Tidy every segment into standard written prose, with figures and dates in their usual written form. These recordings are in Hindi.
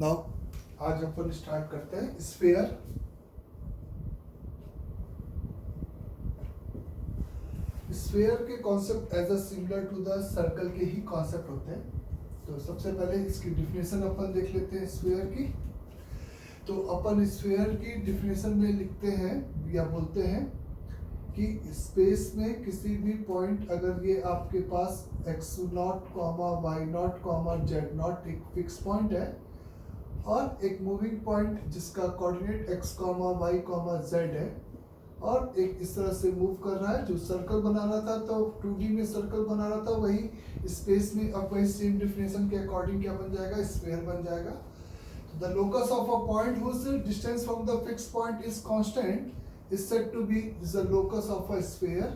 नाउ आज अपन स्टार्ट करते हैं स्फीयर। स्फीयर के concept as a similar to the circle के ही कॉन्सेप्ट होते हैं। तो सबसे पहले इसकी डिफिनेशन अपन देख लेते हैं स्फीयर की। तो अपन स्फीयर की डिफिनेशन में लिखते हैं या बोलते हैं कि स्पेस में किसी भी पॉइंट अगर ये आपके पास x0, y0, z0 एक फिक्स पॉइंट है और एक मूविंग पॉइंट जिसका कोऑर्डिनेट x, y, z है और एक इस तरह से मूव कर रहा है, जो सर्कल बना रहा था तो 2D में सर्कल बना रहा था, वही स्पेस में अब वही सेम डिफिनेशन के अकॉर्डिंग क्या बन जाएगा, स्फीयर बन जाएगा। The locus of a point whose distance from the fix point is constant is said to be the locus of a sphere,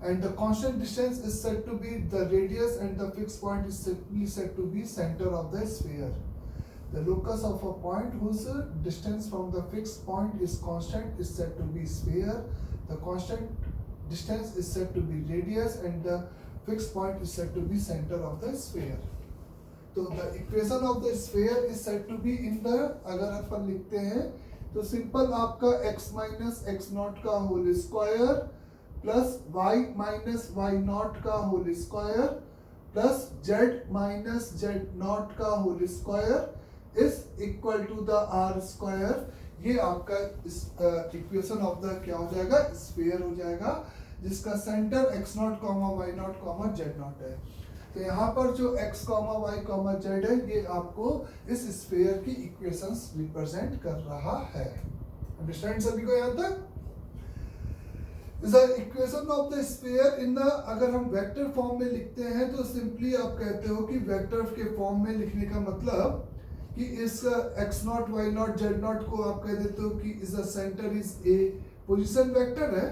and the constant distance is said to be the radius, and the fixed point is said to be center of the sphere. The locus of a point whose distance from the fixed point is constant is said to be sphere. The constant distance is said to be radius, and the fixed point is said to be center of the sphere. So the equation of the sphere is said to be in the, अगर अपन लिखते हैं तो सिंपल आपका x माइनस एक्स नॉट का whole square plus y minus y not का whole square plus z minus z not का whole square is equal to the r square. ये आपका इस इक्वेशन ऑफ द क्या हो जाएगा, स्फीयर हो जाएगा, जिसका centre x not comma y not comma z not है। तो यहाँ पर जो x, y, z है ये आपको इस स्फीयर की इक्वेशंस रिप्रेजेंट कर रहा है। अंडरस्टैंड सभी को यहाँ तक? The equation of the sphere in the, अगर हम वेक्टर फॉर्म में लिखते हैं तो सिंपली आप कहते हो कि वेक्टर के फॉर्म में लिखने का मतलब कि इस x0, y0, z0 को आप कह देते हो कि इस centre is a position vector है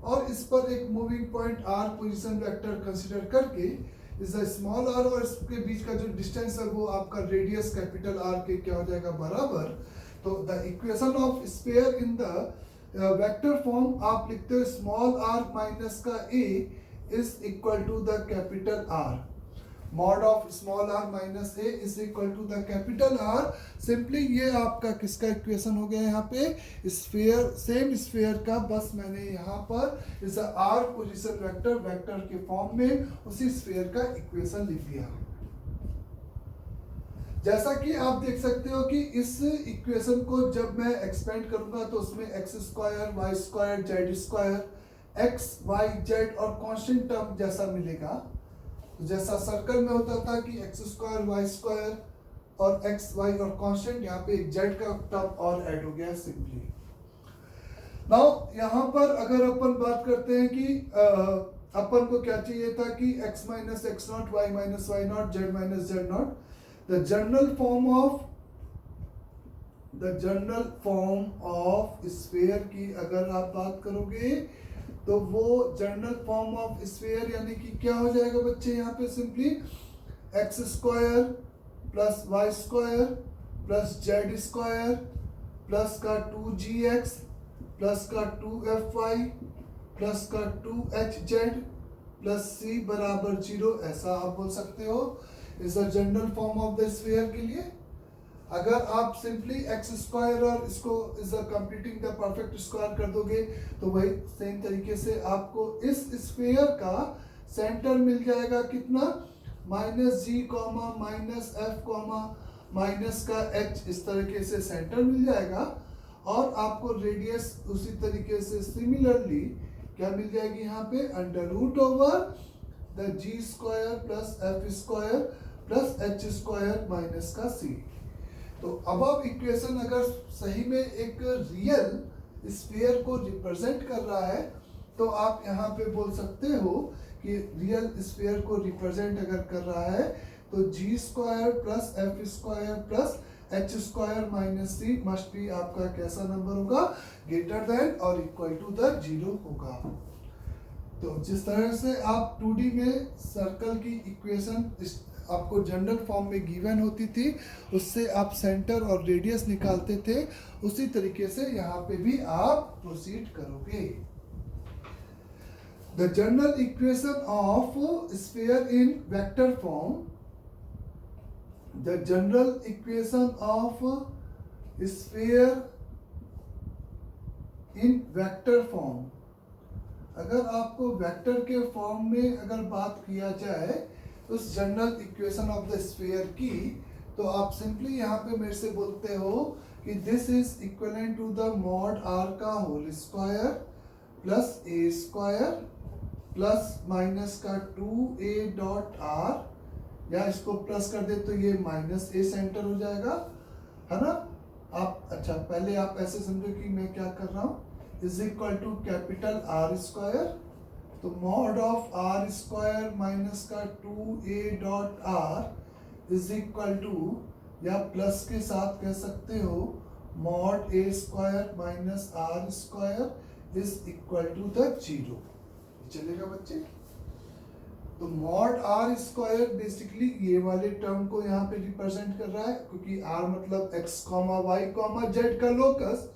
और इस पर एक moving point r position vector consider करके इस स्मॉल r और इसके बीच का जो डिस्टेंस है वो आपका रेडियस कैपिटल R के क्या हो जाएगा, बराबर। तो the equation of sphere in the vector form आप लिखते हो स्मॉल r माइनस का a is equal to the capital R। Mod of small r minus a is equal to the capital R। Simply ये आपका किसका इक्वेशन हो गया यहाँ पे, स्फीयर, सेम स्फीयर का, बस मैंने यहाँ पर इस r पोजीशन वेक्टर वेक्टर के फॉर्म में उसी स्फीयर का इक्वेशन लिख दिया। जैसा कि आप देख सकते हो कि इस इक्वेशन को जब मैं एक्सपेंड करूंगा तो उसमें x square, y square, z square, x y z और कांस्टेंट टर्म जैसा मिलेगा। जैसा सर्कल में होता था कि एक्स स्क्वायर, वाई स्क्वायर और एक्स वाई और कांस्टेंट, यहाँ पे एक जेड का टर्म और ऐड हो गया सिंपली। नाउ यहाँ पर अगर अपन बात करते हैं कि अपन को क्या चाहिए था कि x minus x not, y minus y not, z minus z not, the general form of sphere की अगर आप बात करोगे तो वो जनरल फॉर्म ऑफ स्फीयर यानी कि क्या हो जाएगा बच्चे, यहाँ पे simply x square plus y square plus z square plus का 2gx प्लस का 2fy प्लस का 2hz प्लस c बराबर 0, ऐसा आप बोल सकते हो is the general form of the sphere के लिए। अगर आप सिंपली एक्स स्क्वायर और इसको is completing the perfect square कर दोगे तो वही सेम तरीके से आपको इस स्फीयर का सेंटर मिल जाएगा कितना, minus g comma minus f comma minus का एच, इस तरीके से सेंटर मिल जाएगा और आपको रेडियस उसी तरीके से सिमिलरली क्या मिल जाएगी यहाँ पे, under root over the ji square plus f square plus h square minus का सी। तो अब इक्वेशन अगर सही में एक रियल स्फीयर को रिप्रेजेंट कर रहा है तो आप यहाँ पे बोल सकते हो कि रियल स्फीयर को रिप्रेजेंट अगर कर रहा है तो g square plus f square plus h square minus c must be आपका कैसा नंबर होगा, ग्रेटर देन और इक्वल टू द 0 होगा। तो जिस तरह से आप 2D में सर्कल की इक्वेशन आपको जनरल फॉर्म में गिवन होती थी, उससे आप सेंटर और रेडियस निकालते थे, उसी तरीके से यहाँ पे भी आप प्रोसीड करोगे। The general equation of sphere in vector form the general equation of sphere in vector form. अगर आपको वेक्टर के फॉर्म में अगर बात किया जाए उस general equation of the sphere की, तो आप सिंपली यहाँ पे मेरे से बोलते हो कि this is equivalent to the mod r का whole square plus a square plus minus का 2a डॉट आर, या इसको प्लस कर दे तो ये माइनस ए सेंटर हो जाएगा, है ना। आप अच्छा पहले आप ऐसे समझो कि मैं क्या कर रहा हूँ, is equal to capital R square, तो mod of r square minus का 2a dot r is equal to, या प्लस के साथ कह सकते हो mod a square minus r square is equal to the 0। चलेगा बच्चे। तो मॉड आर स्क्वायर बेसिकली ये वाले टर्म को यहाँ पे रिप्रेजेंट कर रहा है, क्योंकि आर मतलब x comma y comma z का लोकस,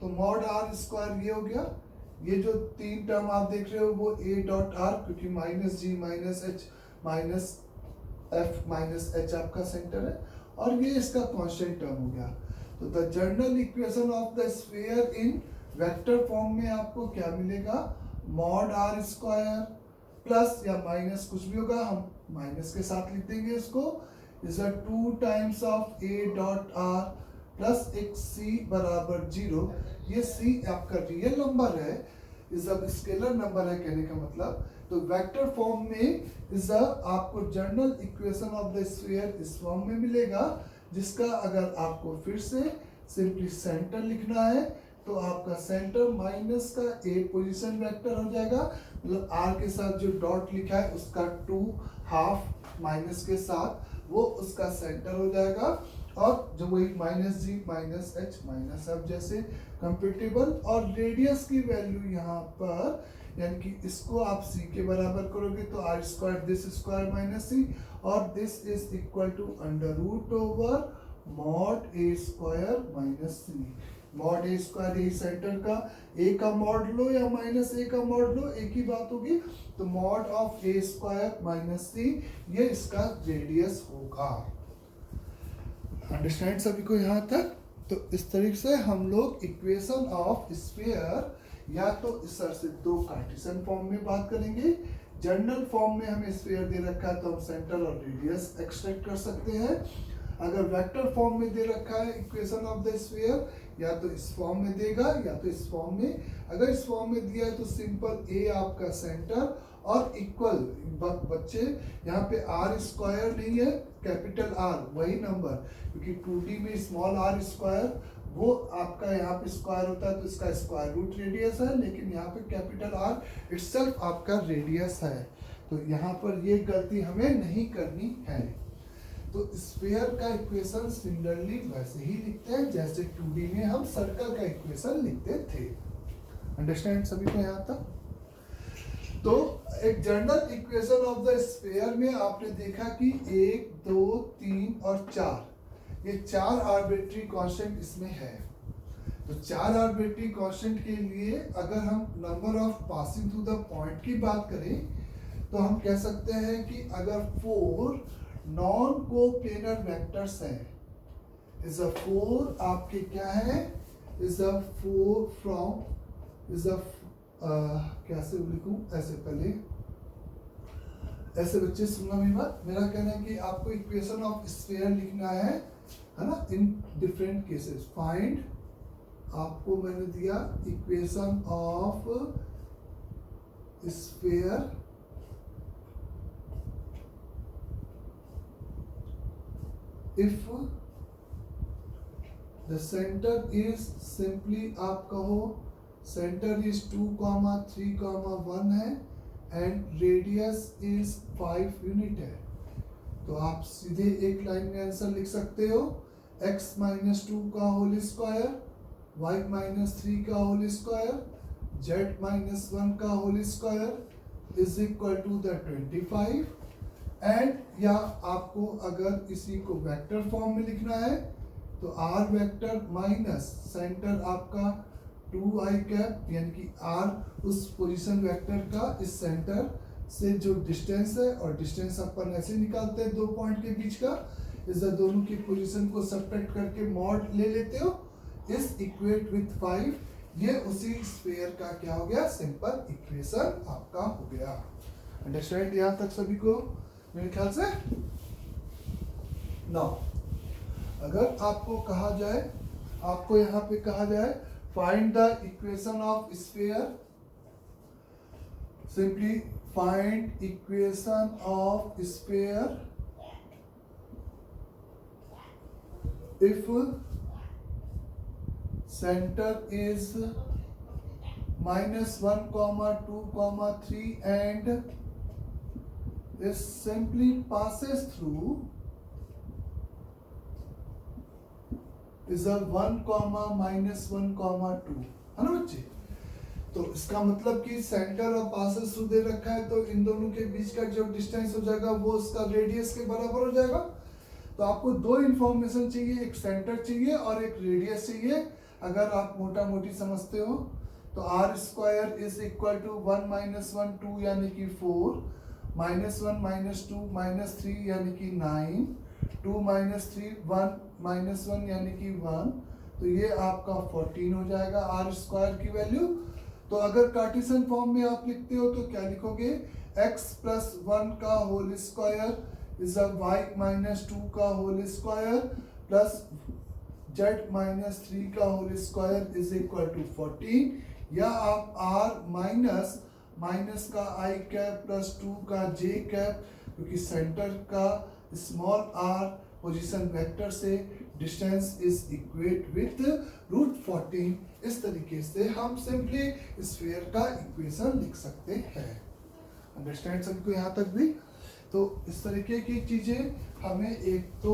तो मॉड आर स्क्वायर ये हो गया। ये जो तीन टर्म आप देख रहे हो वो ए डॉट आर, क्योंकि minus g minus h minus f minus h आपका सेंटर है, और ये इसका कांस्टेंट टर्म हो गया। तो the general equation of the sphere in vector form में आपको क्या मिलेगा, मॉड आर स्क्वायर प्लस या माइनस कुछ भी होगा, हम माइनस के साथ लिख देंगे इसको, is a 2 times of A dot are plus एक सी बराबर 0। ये सी आपका रियल नंबर है, इज अ स्केलर नंबर है कहने का मतलब। तो वेक्टर फॉर्म में इज अ आपको general equation of the sphere इस फॉर्म में मिलेगा, जिसका अगर आपको फिर से सिंपली सेंटर लिखना है तो आपका सेंटर माइनस का ए पोजीशन वेक्टर हो जाएगा, मतलब आर के साथ जो डॉट लिखा है उसका 2 हाफ माइनस के साथ वो उसका सेंटर हो जाएगा, और जो वही minus g minus h minus F जैसे कंपेटेबल, और रेडियस की वैल्यू यहाँ पर यानी कि इसको आप सी के बराबर करोगे तो r square this square minus c, और this is equal to under root over mod a square minus c. Mod a square a centre का ए का मॉड लो या माइनस ए का मॉड लो एक ही बात होगी, तो mod of a square minus c ये इसका रेडियस होगा। अंडरस्टैंड सभी को यहाँ तक। तो इस तरीके से हम लोग इक्वेशन ऑफ स्फीयर या तो इस तरह से दो कार्टेशियन फॉर्म में बात करेंगे, जनरल फॉर्म में हमें स्फीयर दे रखा है तो हम सेंटर और रेडियस एक्सट्रैक्ट कर सकते हैं। अगर वेक्टर फॉर्म में दे रखा है इक्वेशन ऑफ द स्फीयर, या तो इस फॉर्म में देगा या तो इस फॉर्म में। अगर इस फॉर्म में दिया है तो सिंपल ए आपका सेंटर और इक्वल बच्चे यहाँ पे आर स्क्वायर नहीं है, कैपिटल आर वही नंबर, क्योंकि 2D में स्मॉल आर स्क्वायर वो आपका यहाँ पे स्क्वायर होता है तो इसका स्क्वायर रूट रेडियस है, लेकिन यहाँ पे कैपिटल आर इटसेल्फ आपका रेडियस है। तो यहाँ पर ये गलती हमें नहीं करनी है। तो स्फीयर का इक्वेशन सिमिलरली वैसे ही लिखते हैं जैसे 2D में हम सर्कल का इक्वेशन लिखते थे। अंडरस्टैंड सभी को यहाँ तक। तो एक general equation of the sphere में आपने देखा कि 1 2 3 और 4 ये 4 आर्बिट्री कांस्टेंट इसमें है। तो 4 आर्बिट्री कांस्टेंट के लिए अगर हम number of passing through the point की बात करें तो हम कह सकते हैं कि अगर 4 नॉन कोप्लेनर वेक्टर्स हैं, इज अ 4 आपके क्या है, is a 4 from is a कैसे लिखूं, ऐसे पहले ऐसे बच्चे सुनना मेरी बात। मेरा कहना है कि आपको इक्वेशन ऑफ स्फीयर लिखना है ना, इन डिफरेंट केसेस। फाइंड आपको मैंने दिया equation of sphere if the centre is simply आप कहो सेंटर इज 2, 3, 1 है एंड रेडियस इज 5 यूनिट है, तो आप सीधे एक लाइन में आंसर लिख सकते हो x माइनस 2 का होल स्क्वायर, y माइनस 3 का होल स्क्वायर, z माइनस 1 का whole square is equal to the 25। And या आपको अगर इसी को वेक्टर फॉर्म में लिखना है तो r वेक्टर माइनस सेंटर आपका 2i कैप, यानी कि r उस पोजीशन वेक्टर का इस सेंटर से जो डिस्टेंस है, और डिस्टेंस अपन ऐसे निकालते हैं दो पॉइंट के बीच का, इस दोनों की पोजीशन को सब्ट्रैक्ट करके मॉड ले लेते हो, इस इक्वेट विथ 5, ये उसी स्फीयर का क्या हो गया, सिंपल इक्वेशन आपका हो गया। अंडरस्टैंड यहाँ तक सभी को मेरे ख्याल से। नाउ अगर आपको कहा जाए, आपको यहाँ पे कहा जाए find the equation of sphere, simply find equation of sphere if center is -1, 2, 3 and it simply passes through is a 1, -1, 2, है ना बच्चे। तो इसका मतलब कि सेंटर और पासेस थ्रू दे रखा है, तो इन दोनों के बीच का जो डिस्टेंस हो जाएगा वो उसका रेडियस के बराबर हो जाएगा। तो आपको दो इंफॉर्मेशन चाहिए, एक सेंटर चाहिए और एक रेडियस चाहिए। अगर आप मोटा मोटी समझते हो तो r square is equal to 1 -1 2 यानी कि 4, -1 -2 -3 यानी कि 9, 2 -3 1 -1 यानी कि 1, तो ये आपका 14 हो जाएगा r स्क्वायर की वैल्यू। तो अगर कार्टेशियन फॉर्म में आप लिखते हो तो क्या लिखोगे, x + 1 का होल स्क्वायर इज y -2 का होल स्क्वायर प्लस z -3 का whole square is equal to 14, या आप r माइनस का i कैप प्लस 2 का j कैप, क्योंकि सेंटर का स्मॉल r पोजीशन वेक्टर से डिस्टेंस इज इक्वेट विथ √14। इस तरीके से हम सिंपली स्फीयर का इक्वेशन लिख सकते हैं। अंडरस्टैंड सभी को यहाँ तक भी। तो इस तरीके की चीजें हमें एक तो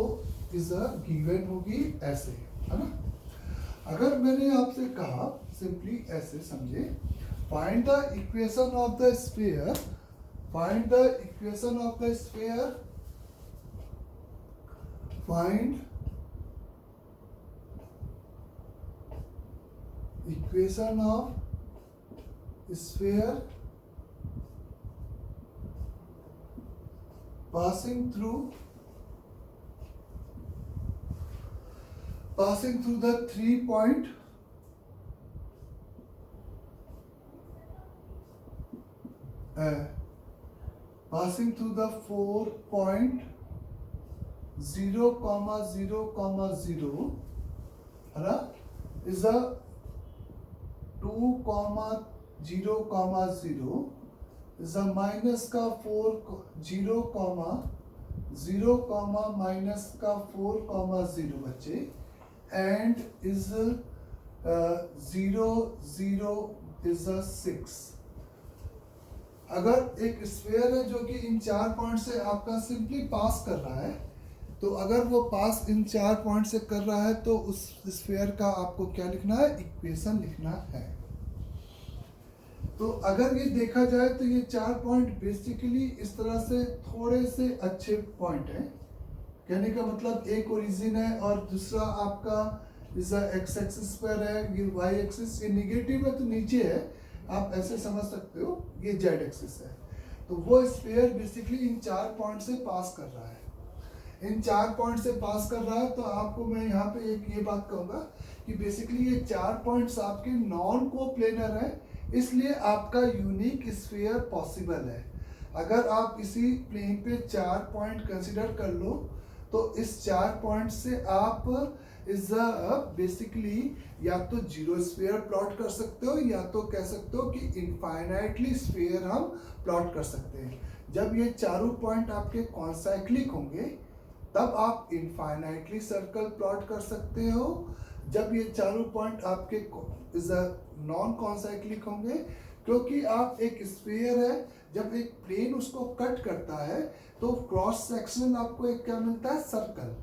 इज अ गिवन होगी ऐसे, है ना। अगर मैंने आपसे कहा सिंपली ऐसे समझे, find the equation of the sphere, find the equation of the sphere, find equation of sphere passing through the 3 point passing through the 4 point 0, 0, 0 है ना, is a 2, 0, 0 is a minus का 4 0, 0, minus का 4, 0 बच्चे, and is 0, 0 is a 6। अगर एक स्फीयर है जो कि इन 4 पॉइंट से आपका सिंपली पास कर रहा है, तो अगर वो पास इन 4 पॉइंट से कर रहा है तो उस स्फीयर का आपको क्या लिखना है, इक्वेशन लिखना है। तो अगर ये देखा जाए तो ये 4 पॉइंट बेसिकली इस तरह से थोड़े से अच्छे पॉइंट हैं। कहने का मतलब एक ओरिजिन है और दूसरा आपका इस एक्स एक्सिस पर है, ये वाई एक्सिस, ये निगेटिव है तो नीचे है, आप ऐसे समझ सकते हो, ये जेड एक्सिस है। तो वो स्फीयर बेसिकली इन 4 पॉइंट से पास कर रहा है, इन 4 पॉइंट से पास कर रहा है। तो आपको मैं यहाँ पे एक ये बात कहूँगा कि बेसिकली ये 4 पॉइंट्स आपके नॉन कोप्लेनर है, इसलिए आपका यूनिक स्फीयर पॉसिबल है। अगर आप इसी प्लेन पे 4 पॉइंट कंसिडर कर लो तो इस 4 पॉइंट से आप इस बेसिकली या तो जीरो स्फीयर प्लॉट कर सकते हो, या तो कह सकते हो कि इनफाइनाइटली स्फीयर हम प्लॉट कर सकते हैं। जब ये चारों पॉइंट आपके कॉन्साइक्लिक होंगे तब आप इनफाइनाइटली सर्कल प्लॉट कर सकते हो। जब ये चारों पॉइंट आपके नॉन कॉन्साइक्लिक होंगे, क्योंकि आप एक स्फीयर है, जब एक प्लेन उसको कट करता है तो क्रॉस सेक्शन आपको एक क्या मिलता है, सर्कल।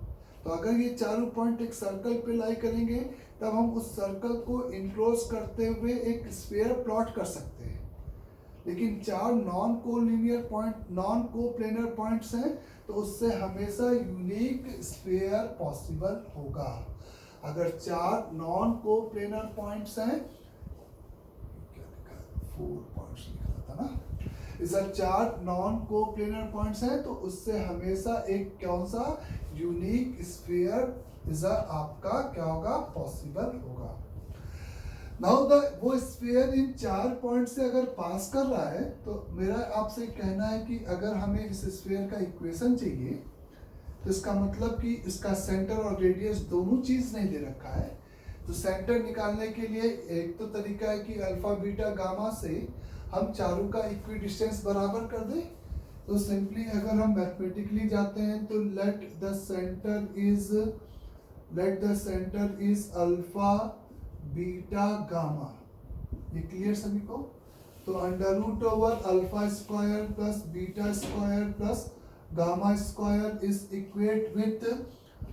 तो अगर ये चारों पॉइंट एक सर्कल पे लाई करेंगे तब हम उस सर्कल को इनक्लोज करते हुए एक स्फीयर प्लॉट कर सकते हैं। लेकिन 4 non collinear point, non coplanar points हैं, तो उससे हमेशा यूनिक स्फीयर पॉसिबल होगा। अगर 4 नॉन कोप्लेनर पॉइंट्स हैं, क्या लिखा है, 4 पॉइंट्स लिखा था ना, इस चार नॉन कोप्लेनर पॉइंट्स हैं, तो उससे हमेशा एक कौन सा यूनिक स्फीयर इज आपका क्या होगा, पॉसिबल होगा। नाउ द वो स्फीयर इन चार पॉइंट से अगर पास कर रहा है, तो मेरा आपसे कहना है कि अगर हमें इस स्फीयर का इक्वेशन चाहिए, तो इसका मतलब कि इसका सेंटर और रेडियस दोनों चीज नहीं दे रखा है। तो सेंटर निकालने के लिए एक तो तरीका है कि अल्फा बीटा गामा से हम चारों का इक्वी डिस्टेंस बराबर कर दें। तो सिंपली अगर हम मैथमेटिकली जाते हैं तो let the centre is alpha beta gamma, ये क्लियर सभी को। तो under root over alpha square plus beta square plus gamma square is equate with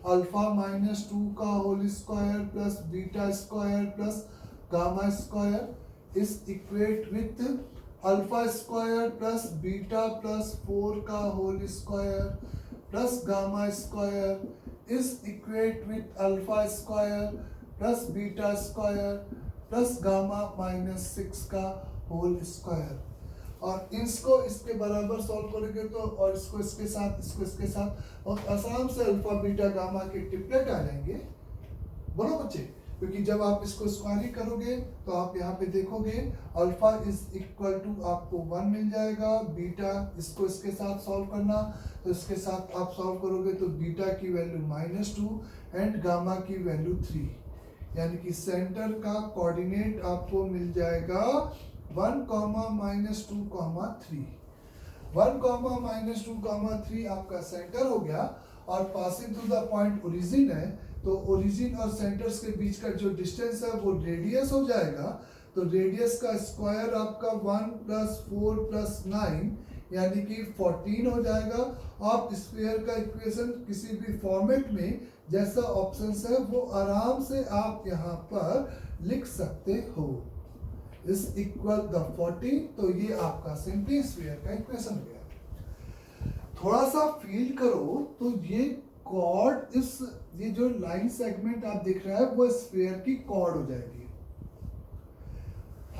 alpha minus 2 का whole square plus beta square plus gamma square is equate with alpha square plus beta plus 4 का whole square plus gamma square is equate with alpha square plus beta square plus gamma minus 6 का होल स्क्वायर। और इसको इसके बराबर सॉल्व करेंगे तो, और इसको इसके साथ और आसान से अल्फा बीटा गामा के ट्रिपलेट आ जाएंगे। बोलो बच्चे, क्योंकि जब आप इसको स्क्वायरिंग करोगे तो आप यहाँ पे देखोगे अल्फा इज इक्वल टू आपको 1 मिल जाएगा, बीटा इसको इसके साथ सॉल्व करना, तो इसके साथ आप सॉल्व करोगे तो बीटा की वैल्यू -2 एंड गामा की वैल्यू 3, यानी कि सेंटर का कोऑर्डिनेट आपको मिल जाएगा 1, -2, 3। 1, -2, 3 आपका सेंटर हो गया। और passing through the point origin है, तो ओरिजिन और सेंटर्स के बीच का जो डिस्टेंस है वो रेडियस हो जाएगा। तो रेडियस का स्क्वायर आपका 1 + 4 + 9 यानी कि 14 हो जाएगा। आप स्फीयर का इक्वेशन किसी भी फॉर्मेट में जैसा ऑप्शन है वो आराम से आप यहाँ पर लिख सकते हो, इज इक्वल द 14। तो ये आपका सिंपली स्फीयर का इक्वेशन हो गया। थोड़ा सा फील करो तो ये कॉर्ड, ये जो लाइन सेगमेंट आप देख रहे हैं वो स्फीयर की कॉर्ड हो जाएगी।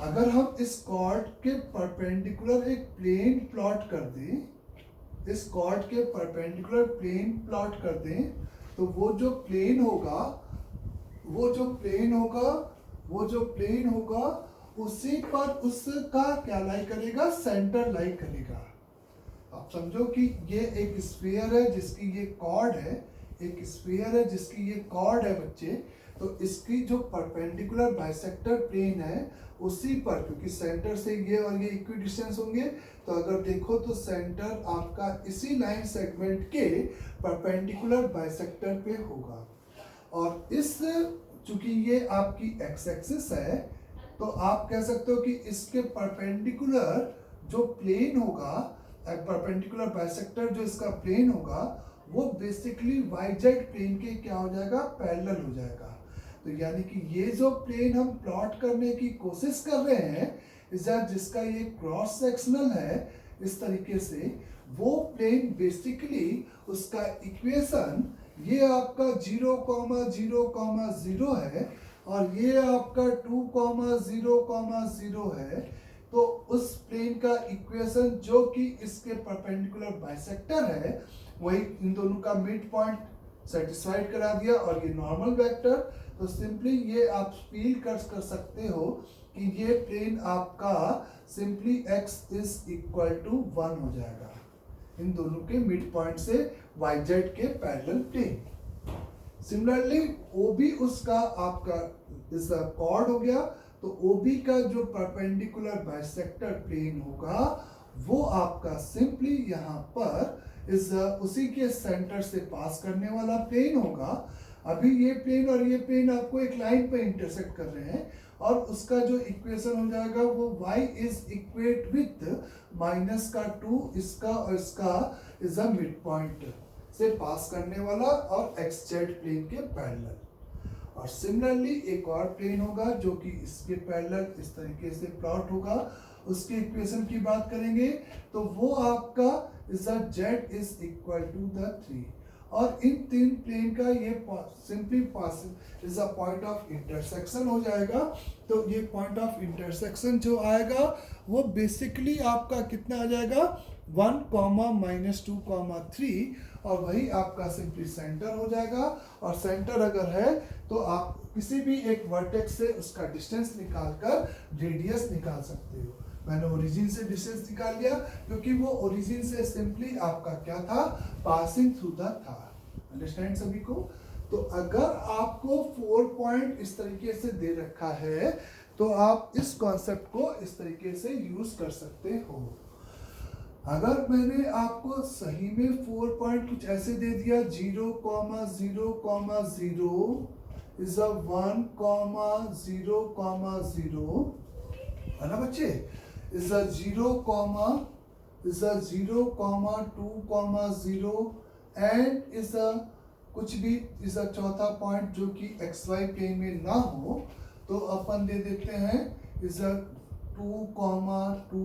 अगर हम इस कॉर्ड के परपेंडिकुलर एक प्लेन प्लॉट कर दें, इस कॉर्ड के परपेंडिकुलर प्लेन प्लॉट कर दें, तो वो जो प्लेन होगा उसी पर उसका क्या लाई करेगा, सेंटर लाई करेगा। आप समझो कि ये एक स्फीयर है जिसकी ये कॉर्ड है, एक स्फीयर है जिसकी ये कॉर्ड है बच्चे। तो इसकी जो परपेंडिकुलर बाइसेक्टर प्लेन है उसी पर, क्योंकि सेंटर से ये और ये इक्वी डिस्टेंस होंगे, तो अगर देखो तो सेंटर आपका इसी लाइन सेगमेंट के परपेंडिकुलर बाइसेक्टर पे होगा। और इस चूंकि ये आपकी एक्स एक्सिस है, तो आप कह सकते हो कि इसके परपेंडिकुलर जो प्लेन होगा, परपेंडिकुलर बाइसेक्टर जो इसका प्लेन होगा, वो बेसिकली YZ प्लेन के क्या हो जाएगा, पैरेलल हो जाएगा। तो यानी कि ये जो प्लेन हम प्लॉट करने की कोशिश कर रहे हैं, जिसका ये क्रॉस सेक्शनल है इस तरीके से, वो प्लेन बेसिकली उसका इक्वेशन ये आपका 0,0,0 है और ये आपका 2,0,0 है। तो उस प्लेन का इक्वेशन जो कि इसके परपेंडिकुलर बाइसेक्टर है, वही इन दोनों का मिड पॉइंट सेटिस्फाइड करा दिया और ये नॉर्मल वेक्टर। तो सिंपली ये आप फील कर सकते हो कि ये प्लेन आपका सिंपली x = 1 हो जाएगा इन दोनों के मिड पॉइंट से YZ के पैरेलल प्लेन। सिमिलरली OB उसका आपका इस कॉर्ड हो गया, तो OB का जो परपेंडिकुलर बाइसेक्टर प्लेन होगा वो आपका सिंपली यहाँ पर उसी के सेंटर से पास करने वाला प्लेन होगा। अभी ये प्लेन और ये प्लेन आपको एक लाइन पे इंटरसेक्ट कर रहे हैं, और उसका जो इक्वेशन हो जाएगा वो y इज इक्वेट विथ -2 इसका और इसका इज अ मिड पॉइंट से पास करने वाला और XZ प्लेन के पैरेलल। और सिमिलरली एक और प्लेन होगा जो कि इसके पैरेलल इस तरीके से प्लॉट होगा, उसके इक्वेशन की बात करेंगे तो वो आपका Z इज इक्वल टू 3। और इन तीन प्लेन का ये simply is a point of intersection हो जाएगा। तो ये पॉइंट ऑफ इंटरसेक्शन जो आएगा वो बेसिकली आपका कितना आ जाएगा 1, -2, 3, और वही आपका सिंपली सेंटर हो जाएगा। और सेंटर अगर है तो आप किसी भी एक वर्टेक्स से उसका डिस्टेंस निकालकर रेडियस निकाल सकते हो। मैंने ओरिजिन से डिस्टेंस निकाल लिया क्योंकि वो ओरिजिन से सिंपली आपका क्या था, पासिंग थ्रू द था। अंडरस्टैंड सभी को? तो अगर आपको 4 पॉइंट इस तरीके से दे रखा है तो आप इस कॉन्सेप्ट को इस तरीके से यूज कर सकते हो। अगर मैंने आपको सही में 4 पॉइंट कुछ ऐसे दे दिया 0, 0, 0 इज अ 1, 0, 0 है ना बच्चे, is a 0, 2, 0 and is a कुछ भी is a चौथा पॉइंट जो कि XY प्लेन में ना हो तो अपन दे देते हैं is a 2, 2,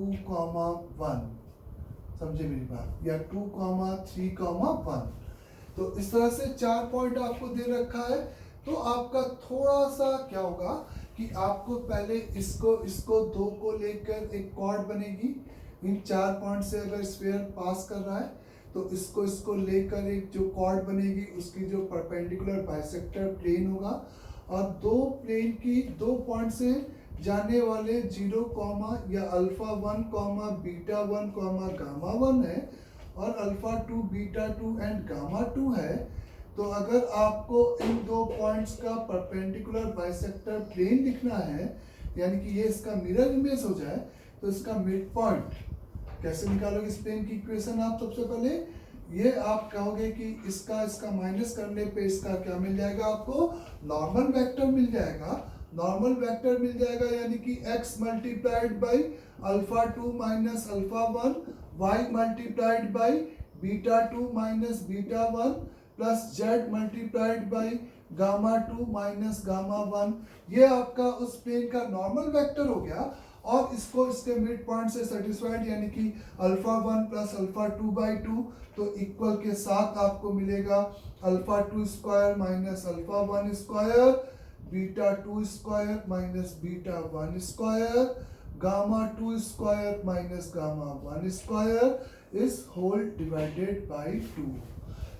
1। समझे मेरी बात? या 2, 3, 1। तो इस तरह से 4 पॉइंट आपको दे रखा है। तो आपका थोड़ा सा क्या होगा कि आपको पहले इसको 2 को लेकर एक कॉर्ड बनेगी। इन 4 पॉइंट से अगर स्फीयर पास कर रहा है तो इसको लेकर एक जो कॉर्ड बनेगी उसकी जो परपेंडिकुलर बाइसेक्टर प्लेन होगा, और 2 प्लेन की 2 पॉइंट से जाने वाले 0, या अल्फा 1, बीटा 1, गामा 1 है, और अल्फा 2, बीटा 2 एंड गामा 2 है। तो अगर आपको इन 2 पॉइंट्स का परपेंडिकुलर बाइसेक्टर प्लेन लिखना है, यानी कि ये इसका मिरर इमेज हो जाए, तो इसका मिड पॉइंट कैसे निकालोगे इस प्लेन की इक्वेशन? आप सबसे पहले ये आप कहोगे कि इसका माइनस करने पे इसका क्या मिल जाएगा, आपको नॉर्मल वेक्टर मिल जाएगा। नॉर्मल वेक्टर मिल जाएगा यानी कि x multiplied by alpha 2 minus alpha 1, y multiplied by beta 2 minus beta 1 plus z multiplied by gamma 2 minus gamma 1। ये आपका उस प्लेन का नॉर्मल वेक्टर हो गया, और इसको इसके मिड पॉइंट से सेटिस्फाइड यानी कि अल्फा 1 प्लस अल्फा 2/2, तो इक्वल के साथ आपको मिलेगा alpha 2 square minus alpha 1 square, beta 2 square minus beta 1 square, gamma 2 square minus gamma 1 square is whole divided by 2।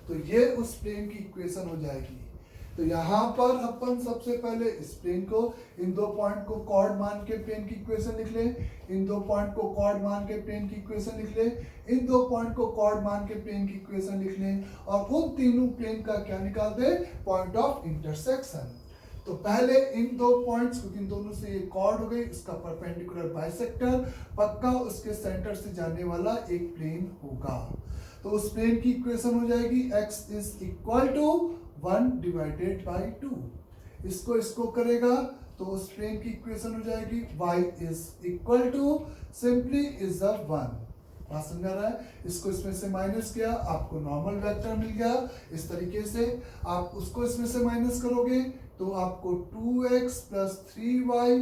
तो ये उस प्लेन की इक्वेशन हो जाएगी। तो यहाँ पर अपन सबसे पहले इस प्लेन को, इन 2 पॉइंट को कॉर्ड मान के प्लेन की इक्वेशन लिख ले, इन 2 पॉइंट को कॉर्ड मान के प्लेन की इक्वेशन लिख ले, इन 2 पॉइंट को कॉर्ड मान के प्लेन की इक्वेशन लिख ले, और उन तीनों प्लेन का क्या निकाल दे, पॉइंट ऑफ इंटरसेक्शन। तो पहले इन 2 पॉइंट्स, क्योंकि इन दोनों से ये कॉर्ड हो गई, इसका परपेंडिकुलर बाइसेक्टर पक्का उसके सेंटर से जाने वाला एक प्लेन होगा। तो उस प्लेन की इक्वेशन हो जाएगी x is equal to 1 divided by 2। इसको करेगा तो उस प्लेन की इक्वेशन हो जाएगी y is equal to simply is a 1। बात समझा रहा है? इसको इसमें से माइनस किया, आपको नॉर्मल वेक्टर मिल गया। इस तरीके से आप उसको इसमें से माइनस करोगे तो आपको 2x plus 3y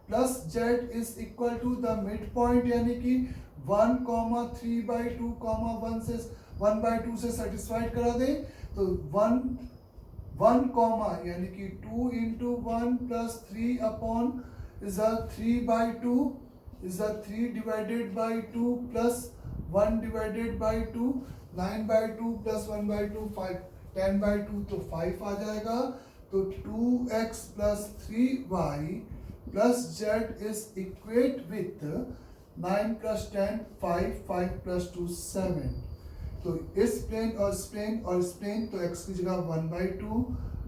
plus z is equal to the mid point यानी कि 1, 3/2, 1/2 से सेटिस्फाइड करा दे तो 1 यानी कि 2 into 1 plus 3 upon is a 3/2 is a 3 divided by 2 plus 1 divided by 2, 9/2 plus 1/2 5, 10/2 तो 5 आ जाएगा। तो 2x plus 3y plus z is equate with 9 plus 10 5 plus 2 7। तो इस प्लेन और इस प्लेन और इस प्लेन, तो x की जगह 1/2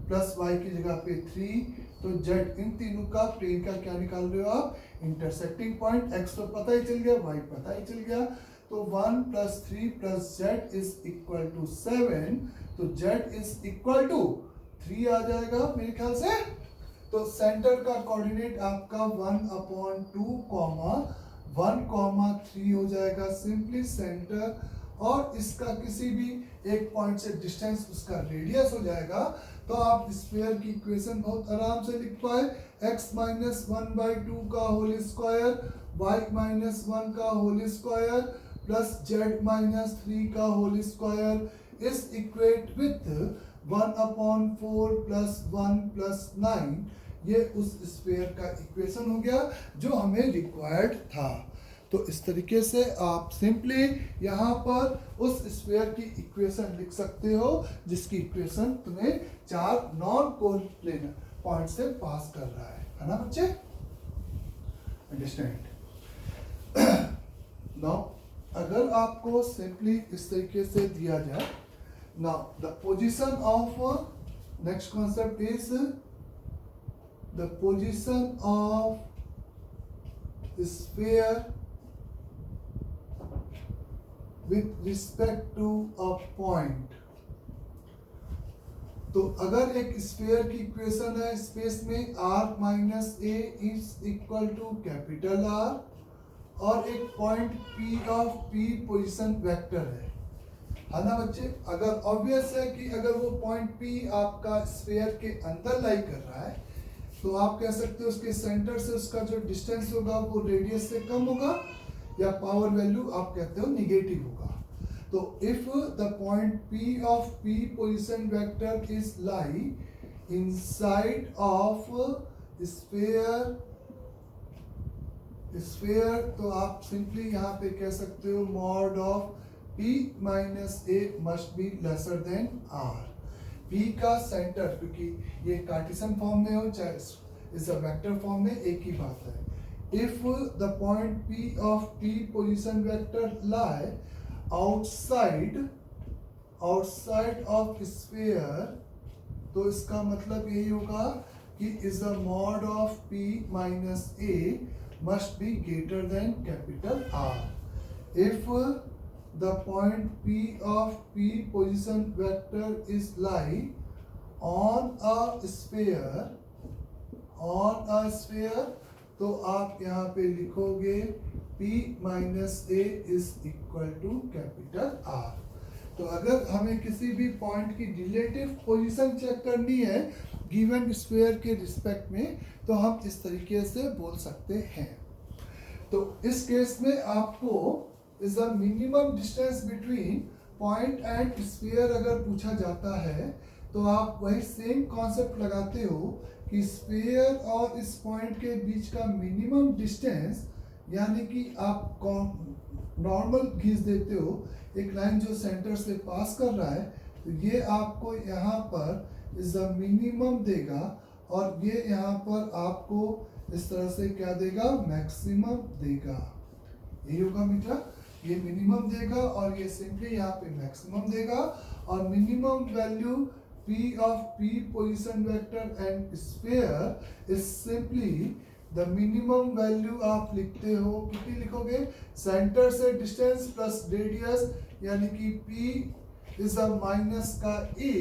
प्लस y की जगह पे 3, तो z इन तीनों का प्लेन का क्या निकाल रहे हो आप, इंटरसेक्टिंग पॉइंट। x तो पता ही चल गया, y पता ही चल गया, तो 1 plus 3 plus z is equal to 7, तो z is equal to 3 आ जाएगा मेरे ख्याल से। तो सेंटर का कोऑर्डिनेट आपका 1/2 1, 3 हो जाएगा सिंपली सेंटर, और इसका किसी भी एक पॉइंट से डिस्टेंस उसका रेडियस हो जाएगा। तो आप स्फीयर की इक्वेशन बहुत आराम से लिख पाए, x माइनस 1/2 का होल स्क्वायर, y माइनस 1 का whole square plus z minus 3 का whole square is equate with 1/4 plus 1 plus 9। ये उस स्फीयर का इक्वेशन हो गया जो हमें रिक्वायर्ड था। तो इस तरीके से आप सिंपली यहाँ पर उस स्फीयर की इक्वेशन लिख सकते हो जिसकी इक्वेशन तुम्हें 4 नॉन कोप्लेनर पॉइंट से पास कर रहा है ना बच्चे? अंडरस्टैंड? नाउ अगर आपको सिंपली इस तरीके से दिया जाए, now the position of next concept is the position of sphere with respect to a point। तो अगर एक स्फीयर की इक्वेशन है स्पेस में r minus a is equal to capital R और एक point P of P position vector है ना बच्चे? अगर ऑब्वियस है कि अगर वो पॉइंट P आपका स्फीयर के अंदर लाई कर रहा है तो आप कह सकते हो उसके सेंटर से उसका जो डिस्टेंस होगा वो रेडियस से कम होगा या पावर वैल्यू आप कहते हो निगेटिव होगा। तो if the point P of P position vector is lie inside of sphere तो आप सिंपली यहाँ पे कह सकते हो mod of P minus A must be lesser than R। P का सेंटर, क्योंकि ये कार्टेशियन फॉर्म में हो चाहे इस वेक्टर फॉर्म में एक ही बात है। If the point P of P position vector lie outside of sphere, तो इसका मतलब यही होगा कि is the mod of P minus A must be greater than capital R। If the point P of P position vector is lie on a sphere, तो आप यहाँ पे लिखोगे P minus a is equal to capital R। तो अगर हमें किसी भी पॉइंट की रिलेटिव पोजीशन चेक करनी है गिवन स्फीयर के रिस्पेक्ट में तो हम इस तरीके से बोल सकते हैं। तो इस केस में आपको is the minimum distance between point and sphere अगर पूछा जाता है तो आप वही सेम कॉन्सेप्ट लगाते हो कि स्फीयर और इस पॉइंट के बीच का मिनिमम डिस्टेंस, यानी कि आप नॉर्मल खींच देते हो एक लाइन जो सेंटर से पास कर रहा है, तो ये आपको यहाँ पर इज द मिनिमम देगा और ये यहाँ पर आपको इस तरह से क्या देगा, मैक्सिमम देगा। यही होगा बेटा, ये मिनिमम देगा और ये सिंपली यहाँ पे मैक्सिमम देगा। और minimum value P of P position vector and sphere is simply the minimum value आप लिखते हो, कितनी लिखोगे, सेंटर से डिस्टेंस प्लस रेडियस, यानी कि P इज द माइनस का A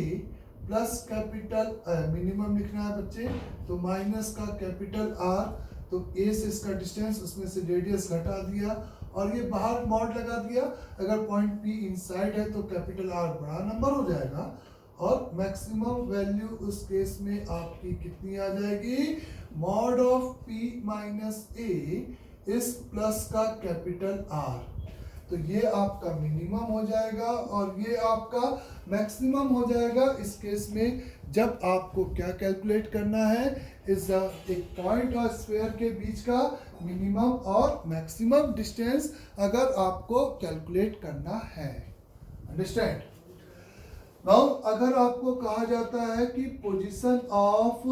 प्लस कैपिटल मिनिमम लिखना है बच्चे, तो माइनस का कैपिटल R, तो A से इसका डिस्टेंस उसमें से रेडियस घटा दिया और ये बाहर मॉड लगा दिया। अगर पॉइंट P इनसाइड है तो कैपिटल R बड़ा नंबर हो जाएगा और मैक्सिमम वैल्यू उस केस में आपकी कितनी आ जाएगी, मॉड ऑफ P माइनस ए इस प्लस का कैपिटल R। तो ये आपका मिनिमम हो जाएगा और ये आपका मैक्सिमम हो जाएगा इस केस में जब आपको क्या कैलकुलेट करना है, इस एक पॉइंट और स्फीयर के बीच का मिनिमम और मैक्सिमम डिस्टेंस अगर आपको कैलकुलेट करना है। अंडरस्टैंड? नाउ अगर आपको कहा जाता है कि position of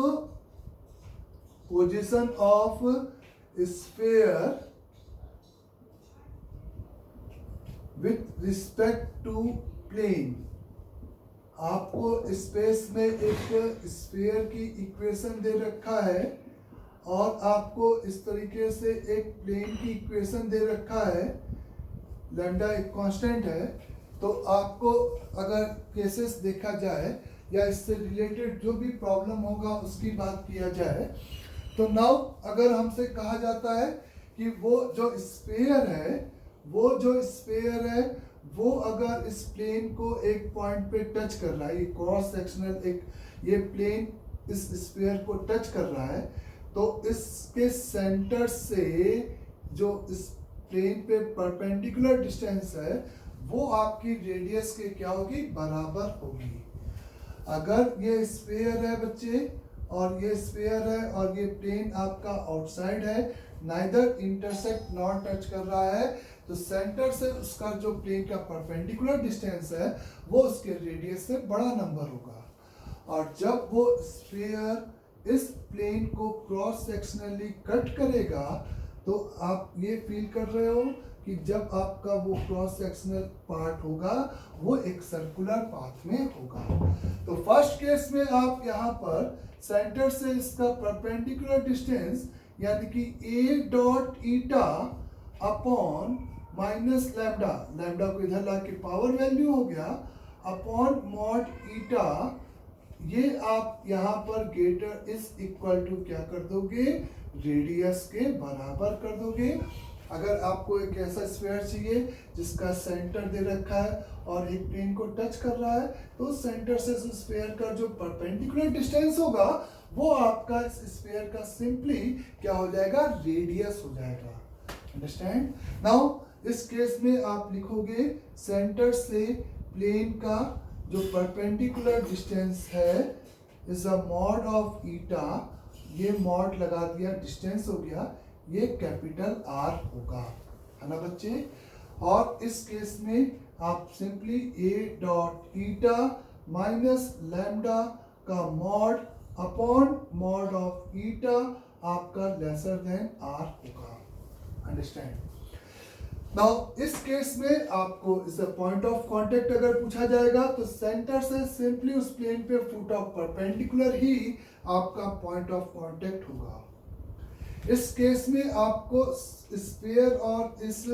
sphere with respect to plane, आपको स्पेस में एक स्फीयर की इक्वेशन दे रखा है और आपको इस तरीके से एक प्लेन की इक्वेशन दे रखा है, लैम्डा एक कांस्टेंट है। तो आपको अगर केसेस देखा जाए या इससे रिलेटेड जो भी प्रॉब्लम होगा उसकी बात किया जाए, तो नाउ अगर हमसे कहा जाता है कि वो जो स्फीयर है वो अगर इस प्लेन को एक पॉइंट पे टच कर रहा है, ये क्रॉस सेक्शनल एक ये प्लेन इस स्फीयर को टच कर रहा है, तो इसके सेंटर से जो इस प्लेन पे परपेंडिकुलर डिस्टेंस है वो आपकी रेडियस के क्या होगी, बराबर होगी। अगर ये स्फीयर है बच्चे और ये स्फीयर है और ये प्लेन आपका आउटसाइड है, नाइदर इंटरसेक्ट नॉट टच कर रहा है, तो सेंटर से उसका जो प्लेन का परपेंडिकुलर डिस्टेंस है वो उसके रेडियस से बड़ा नंबर होगा। और जब वो स्फीयर इस प्लेन को क्रॉस सेक्शनली कट करेगा तो आप ये फील कर रहे हो कि जब आपका वो क्रॉस सेक्शनल पार्ट होगा वो एक सर्कुलर पाथ में होगा। तो फर्स्ट केस में आप यहाँ पर सेंटर से इसका परपेंडिकुलर डिस्टेंस यानी कि ए dot eta upon minus lambda, lambda को इधर ला के पावर वैल्यू हो गया, अपॉन मॉड ईटा, ये आप यहाँ पर ग्रेटर इज इक्वल टू क्या कर दोगे, रेडियस के बराबर कर दोगे। अगर आपको एक ऐसा स्फीयर चाहिए जिसका सेंटर दे रखा है और एक प्लेन को टच कर रहा है, तो सेंटर से स्फीयर का जो परपेंडिकुलर डिस्टेंस होगा वो आपका इस स्फीयर का सिंपली क्या हो जाएगा, रेडियस हो जाएगा। अंडरस्टैंड? नाउ इस केस में आप लिखोगे सेंटर से प्लेन का जो परपेंडिकुलर डिस्टेंस है इज अ मॉड ऑफ ईटा, ये मॉड लगा दिया, डिस्टेंस हो गया, ये कैपिटल आर होगा, है ना बच्चे। और इस केस में आप simply a dot eta minus lambda का mod upon mod of eta आपका लेसर देन आर होगा। अंडरस्टैंड? नाउ इस केस में आपको इस पॉइंट ऑफ कांटेक्ट अगर पूछा जाएगा तो सेंटर से सिंपली उस प्लेन पे फुट ऑफ परपेंडिकुलर ही आपका पॉइंट ऑफ कांटेक्ट होगा। इस केस में आपको स्फीयर और इस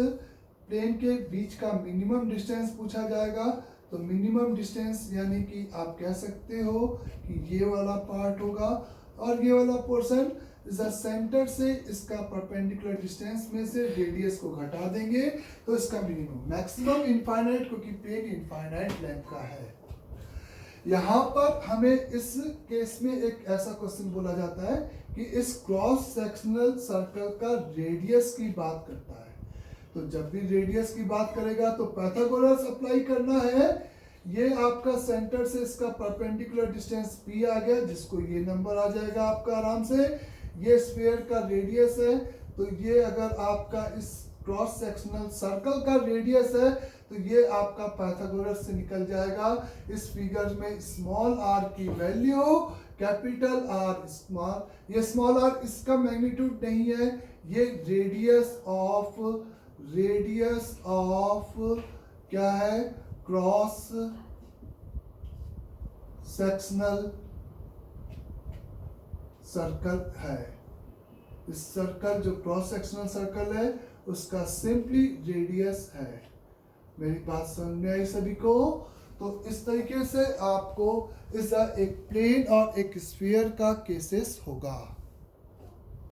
प्लेन के बीच का मिनिमम डिस्टेंस पूछा जाएगा। तो मिनिमम डिस्टेंस यानी कि आप कह सकते हो कि ये वाला पार्ट होगा और ये वाला पोर्शन इस सेंटर से इसका परपेंडिकुलर डिस्टेंस में से रेडियस को घटा देंगे तो इसका मिनिमम, मैक्सिमम इनफाइनाइट, क्योंकि प्लेन इनफाइनाइट लेंथ का है। यहाँ पर हमें इस केस में एक ऐसा क्वेश्चन बोला जाता है कि इस क्रॉस सेक्शनल सर्कल का रेडियस की बात करता है। तो जब भी रेडियस की बात करेगा तो पाइथागोरस अप्लाई करना है। ये आपका सेंटर से इसका परपेंडिकुलर डिस्टेंस p आ गया, जिसको ये नंबर आ जाएगा आपका आराम से। ये स्फीयर का रेडियस है, तो ये अगर आपका इस क्रॉस सेक्शनल सर्कल का रेडियस है तो ये आपका पाइथागोरस से निकल जाएगा। इस फिगर में स्मॉल r की वैल्यू कैपिटल R, स्मॉल, ये स्मॉल r इसका मैग्नीट्यूड नहीं है, ये रेडियस ऑफ क्या है, क्रॉस सेक्शनल सर्कल है। इस सर्कल जो क्रॉस सेक्शनल सर्कल है उसका सिंपली रेडियस है। मेरी बात समझ में आई सभी को? तो इस तरीके से आपको इस एक प्लेन और एक स्फीयर का केसेस होगा।